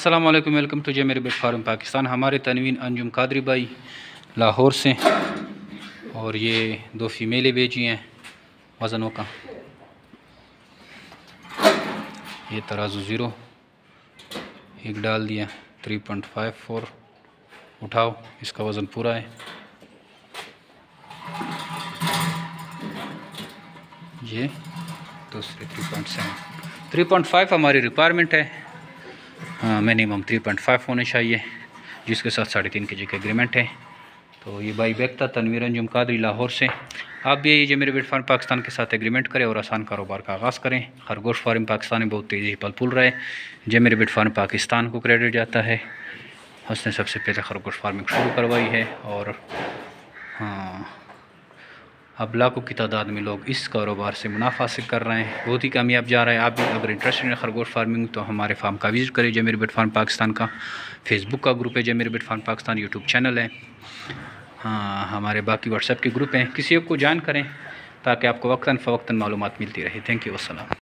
अस्सलाम वालेकुम, welcome to जे मेरे बेट फार्म पाकिस्तान। हमारे तनवीन अंजुम कादरी भाई लाहौर से, और ये दो फीमेलें बेची हैं वज़नों का। ये तराजू ज़ीरो एक डाल दिया 3.54 उठाओ, इसका वज़न पूरा है। ये दूसरे 3.5 हमारी रिक्वायरमेंट है। हाँ, मिनिमम 3.5 होने चाहिए, जिसके साथ 3.5 kg का एग्रीमेंट है। तो ये भाई बेचता तनवीर अंजुम कादरी लाहौर से। आप भी ये मेरे बेट फार्म पाकिस्तान के साथ एग्रीमेंट करें और आसान कारोबार का आगाज़ करें। खरगोश फार्म पाकिस्तान में बहुत तेज़ी पल पुल रहा है। जे मेरे बेट फार्म पाकिस्तान को क्रेडिट जाता है, उसने सबसे पहले खरगोश फार्मिंग शुरू करवाई है। और हाँ, अब लाखों की तादाद में लोग इस कारोबार से मुनाफा हासिल कर रहे हैं, बहुत ही कामयाब जा रहा है। आप भी अगर इंटरेस्टेड हैं खरगोश फार्मिंग, तो हमारे फार्म का विज़िट करें। जे मेरे बेट फार्म पाकिस्तान का फेसबुक का ग्रुप है, जे मेरे बेट फार्म पाकिस्तान यूट्यूब चैनल है। हाँ, हमारे बाकी व्हाट्सएप के ग्रुप हैं, किसी को ज्वाइन करें ताकि आपको वक्तन फ़वक्तन मालूमात मिलती रहे। थैंक यू, अस्सलाम।